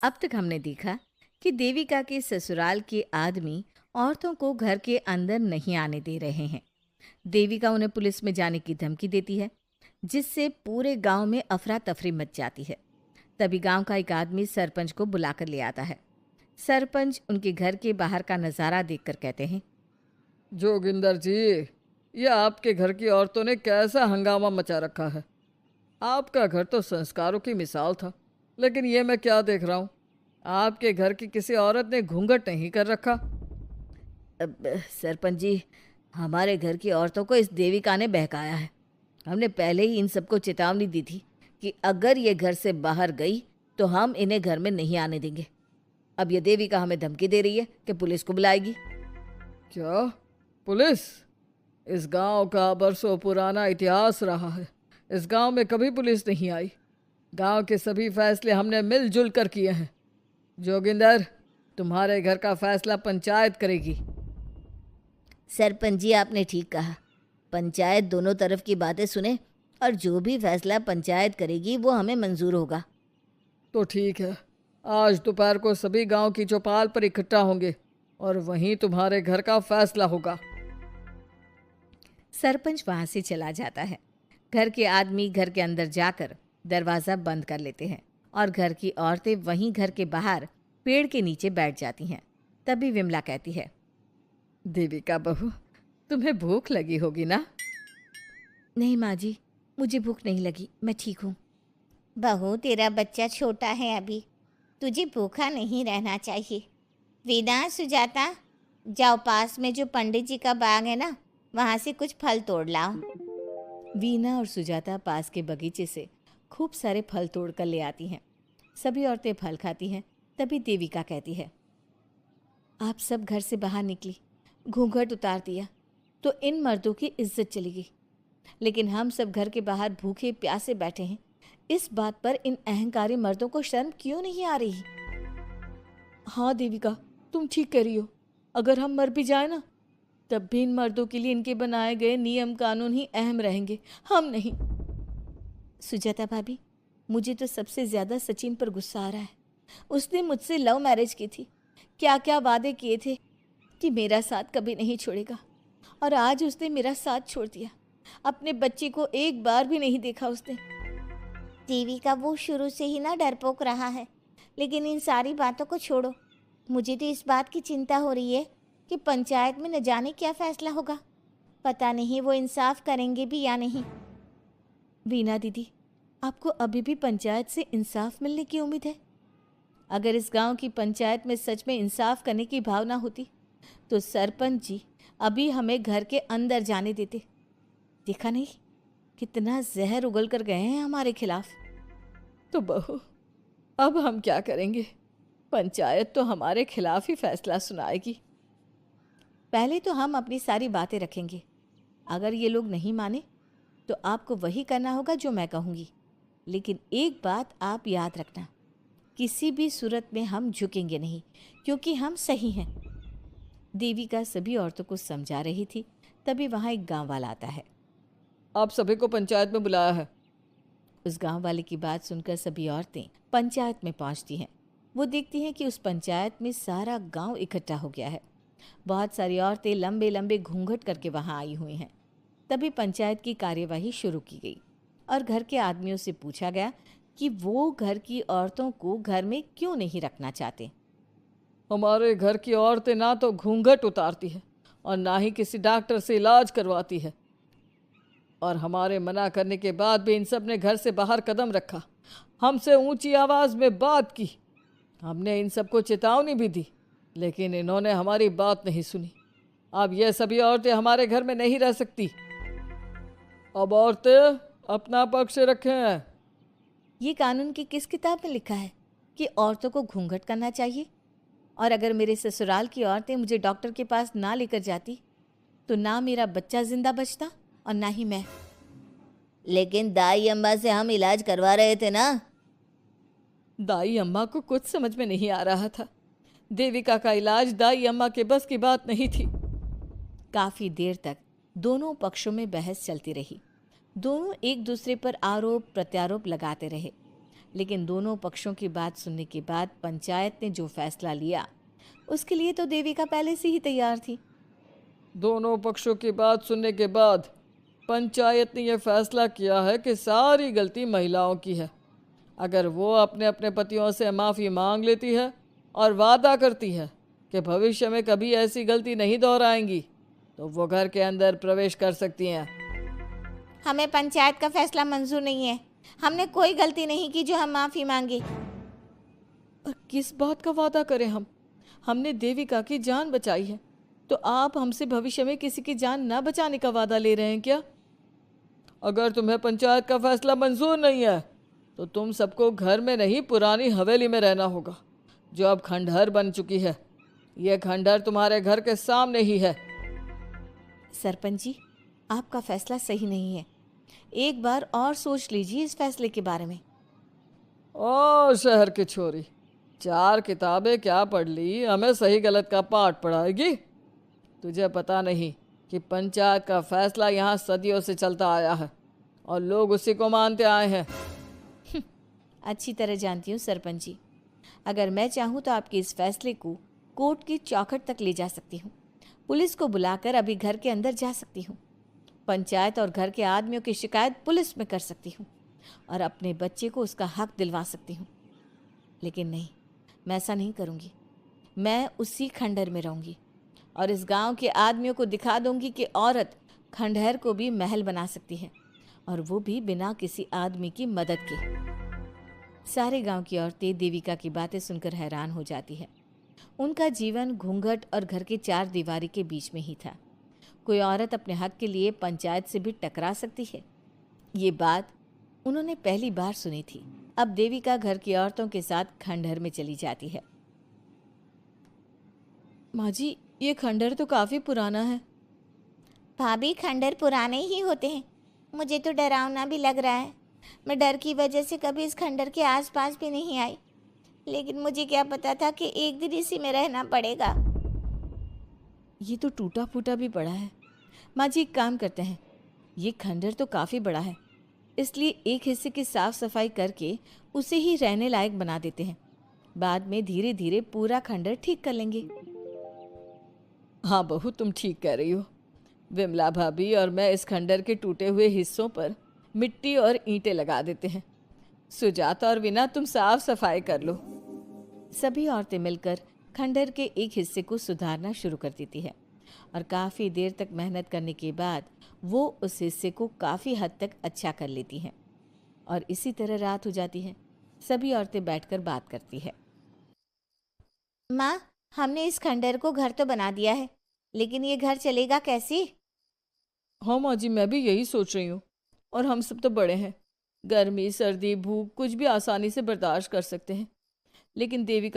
अब तक हमने देखा कि देविका के ससुराल के आदमी औरतों को घर के अंदर नहीं आने दे रहे हैं। देविका उन्हें पुलिस में जाने की धमकी देती है, जिससे पूरे गांव में अफरा तफरी मच जाती है। तभी गांव का एक आदमी सरपंच को बुलाकर ले आता है। सरपंच उनके घर के बाहर का नज़ारा देखकर कहते हैं। जोगिंदर जी, ये आपके घर की औरतों ने कैसा हंगामा मचा रखा है। आपका घर तो संस्कारों की मिसाल था, लेकिन ये मैं क्या देख रहा हूँ। आपके घर की किसी औरत ने घूंघट नहीं कर रखा। सरपंच जी, हमारे घर की औरतों को इस देविका ने बहकाया है। हमने पहले ही इन सबको चेतावनी दी थी कि अगर ये घर से बाहर गई तो हम इन्हें घर में नहीं आने देंगे। अब ये देविका हमें धमकी दे रही है कि पुलिस को बुलाएगी। क्या? पुलिस? इस गांव का बरसों पुराना इतिहास रहा है। इस गांव में कभी पुलिस नहीं आई। गांव के सभी फैसले हमने मिलजुल कर किए हैं। जोगिंदर, तुम्हारे घर का फैसला पंचायत करेगी। सरपंच जी, आपने ठीक कहा। पंचायत दोनों तरफ की बातें सुने और जो भी फैसला पंचायत करेगी वो हमें मंजूर होगा। तो ठीक है, आज दोपहर को सभी गांव की चौपाल पर इकट्ठा होंगे और वहीं तुम्हारे घर का फैसला होगा। सरपंच वहां से चला जाता है। घर के आदमी घर के अंदर जाकर दरवाज़ा बंद कर लेते हैं और घर की औरतें वहीं घर के बाहर पेड़ के नीचे बैठ जाती हैं। तभी विमला कहती है। देविका बहू, तुम्हें भूख लगी होगी ना? नहीं माँ जी, मुझे भूख नहीं लगी, मैं ठीक हूँ। बहू, तेरा बच्चा छोटा है अभी, तुझे भूखा नहीं रहना चाहिए। वेदा, सुजाता, जाओ पास में जो पंडित जी का बाग है ना, वहाँ से कुछ फल तोड़ लाओ। वीना और सुजाता पास के बगीचे से खूब सारे फल तोड़ कर ले आती हैं। सभी औरतें फल खाती हैं। तभी देविका कहती है। आप सब घर से बाहर निकली, घूंघट उतार दिया तो इन मर्दों की इज्जत चली गई, लेकिन हम सब घर के बाहर भूखे प्यासे बैठे हैं। इस बात पर इन अहंकारी मर्दों को शर्म क्यों नहीं आ रही? हाँ देविका, तुम ठीक कह रही हो। अगर हम मर भी जाए ना, तब भी इन मर्दों के लिए इनके बनाए गए नियम कानून ही अहम रहेंगे, हम नहीं। सुजाता भाभी, मुझे तो सबसे ज़्यादा सचिन पर गुस्सा आ रहा है। उसने मुझसे लव मैरिज की थी, क्या क्या वादे किए थे कि मेरा साथ कभी नहीं छोड़ेगा, और आज उसने मेरा साथ छोड़ दिया। अपने बच्चे को एक बार भी नहीं देखा उसने। देवी का वो शुरू से ही ना डरपोक रहा है, लेकिन इन सारी बातों को छोड़ो। मुझे तो इस बात की चिंता हो रही है कि पंचायत में न जाने क्या फैसला होगा। पता नहीं वो इंसाफ करेंगे भी या नहीं। वीना दीदी, आपको अभी भी पंचायत से इंसाफ मिलने की उम्मीद है? अगर इस गांव की पंचायत में सच में इंसाफ करने की भावना होती तो सरपंच जी अभी हमें घर के अंदर जाने देते। देखा नहीं कितना जहर उगल कर गए हैं हमारे खिलाफ। तो बहू, अब हम क्या करेंगे? पंचायत तो हमारे खिलाफ ही फैसला सुनाएगी। पहले तो हम अपनी सारी बातें रखेंगे। अगर ये लोग नहीं माने तो आपको वही करना होगा जो मैं कहूँगी। लेकिन एक बात आप याद रखना, किसी भी सूरत में हम झुकेंगे नहीं, क्योंकि हम सही हैं। देविका सभी औरतों को समझा रही थी। तभी वहाँ एक गांव वाला आता है। आप सभी को पंचायत में बुलाया है। उस गांव वाले की बात सुनकर सभी औरतें पंचायत में पहुंचती हैं। वो देखती हैं कि उस पंचायत में सारा गांव इकट्ठा हो गया है। बहुत सारी औरतें लंबे लंबे घूंघट करके वहां आई हुई हैं। तभी पंचायत की कार्यवाही शुरू की गई और घर के आदमियों से पूछा गया कि वो घर की औरतों को घर में क्यों नहीं रखना चाहते। हमारे घर की औरतें ना तो घूंघट उतारती है और ना ही किसी डॉक्टर से इलाज करवाती है, और हमारे मना करने के बाद भी इन सब ने घर से बाहर कदम रखा, हमसे ऊंची आवाज़ में बात की। हमने इन सबको चेतावनी भी दी, लेकिन इन्होंने हमारी बात नहीं सुनी। अब ये सभी औरतें हमारे घर में नहीं रह सकती। अब औरतें अपना पक्ष रखें। ये कानून की किस किताब में लिखा है कि औरतों को घूंघट करना चाहिए? और अगर मेरे ससुराल की औरतें मुझे डॉक्टर के पास ना लेकर जाती तो ना मेरा बच्चा जिंदा बचता और ना ही मैं। लेकिन दाई अम्मा से हम इलाज करवा रहे थे ना। दाई अम्मा को कुछ समझ में नहीं आ रहा था। देविका का इलाज दाई अम्मा के बस की बात नहीं थी। काफी देर तक दोनों पक्षों में बहस चलती रही। दोनों एक दूसरे पर आरोप प्रत्यारोप लगाते रहे। लेकिन दोनों पक्षों की बात सुनने के बाद पंचायत ने जो फैसला लिया उसके लिए तो देविका पहले से ही तैयार थी। दोनों पक्षों की बात सुनने के बाद पंचायत ने यह फैसला किया है कि सारी गलती महिलाओं की है। अगर वो अपने अपने पतियों से माफ़ी मांग लेती है और वादा करती है कि भविष्य में कभी ऐसी गलती नहीं दोहराएंगी, तो वो घर के अंदर प्रवेश कर सकती हैं। हमें पंचायत का फैसला मंजूर नहीं है। हमने कोई गलती नहीं की जो हम माफ़ी मांगे। और किस बात का वादा करें हम? हमने देविका की जान बचाई है, तो आप हमसे भविष्य में किसी की जान ना बचाने का वादा ले रहे हैं क्या? अगर तुम्हें पंचायत का फैसला मंजूर नहीं है तो तुम सबको घर में नहीं पुरानी हवेली में रहना होगा, जो अब खंडहर बन चुकी है। यह खंडहर तुम्हारे घर के सामने ही है। सरपंच जी, आपका फैसला सही नहीं है। एक बार और सोच लीजिए इस फैसले के बारे में। ओ शहर की छोरी, 4 किताबें क्या पढ़ ली, हमें सही गलत का पाठ पढ़ाएगी? तुझे पता नहीं कि पंचायत का फैसला यहाँ सदियों से चलता आया है और लोग उसी को मानते आए हैं। अच्छी तरह जानती हूँ सरपंच जी। अगर मैं चाहूँ तो आपके इस फैसले को कोर्ट की चौखट तक ले जा सकती हूँ। पुलिस को बुलाकर अभी घर के अंदर जा सकती हूँ। पंचायत और घर के आदमियों की शिकायत पुलिस में कर सकती हूँ और अपने बच्चे को उसका हक दिलवा सकती हूँ। लेकिन नहीं, मैं ऐसा नहीं करूँगी। मैं उसी खंडहर में रहूँगी और इस गांव के आदमियों को दिखा दूंगी कि औरत खंडहर को भी महल बना सकती है, और वो भी बिना किसी आदमी की मदद के। सारे गांव की औरतें देविका की बातें सुनकर हैरान हो जाती है। उनका जीवन घूंघट और घर के 4 दीवारी के बीच में ही था। कोई औरत अपने हक के लिए पंचायत से भी टकरा सकती है, ये बात उन्होंने पहली बार सुनी थी। अब देविका घर की औरतों के साथ खंडहर में चली जाती है। माँ जी, ये खंडहर तो काफ़ी पुराना है। भाभी, खंडहर पुराने ही होते हैं। मुझे तो डरावना भी लग रहा है। मैं डर की वजह से कभी इस खंडहर के आसपास भी नहीं आई, लेकिन मुझे क्या पता था कि एक दिन इसी में रहना पड़ेगा। ये तो टूटा फूटा भी पड़ा है। माँ जी, एक काम करते हैं, ये खंडहर तो काफ़ी बड़ा है, इसलिए एक हिस्से की साफ सफाई करके उसे ही रहने लायक बना देते हैं। बाद में धीरे धीरे पूरा खंडहर ठीक कर लेंगे। हाँ बहू, तुम ठीक कह रही हो। विमला भाभी और मैं इस खंडहर के टूटे हुए हिस्सों पर मिट्टी और ईंटें लगा देते हैं। सुजाता और विना, तुम साफ सफाई कर लो। सभी औरतें मिलकर खंडहर के एक हिस्से को सुधारना शुरू कर देती है और काफ़ी देर तक मेहनत करने के बाद वो उस हिस्से को काफ़ी हद तक अच्छा कर लेती हैं। और इसी तरह रात हो जाती है। सभी औरतें बैठकर बात करती है। माँ, हमने इस खंडहर को घर तो बना दिया है, लेकिन ये घर चलेगा कैसे? हाँ माँ जी, मैं भी यही सोच रही हूँ। और हम सब तो बड़े हैं, गर्मी सर्दी भूख कुछ भी आसानी से बर्दाश्त कर सकते हैं, लेकिन देविका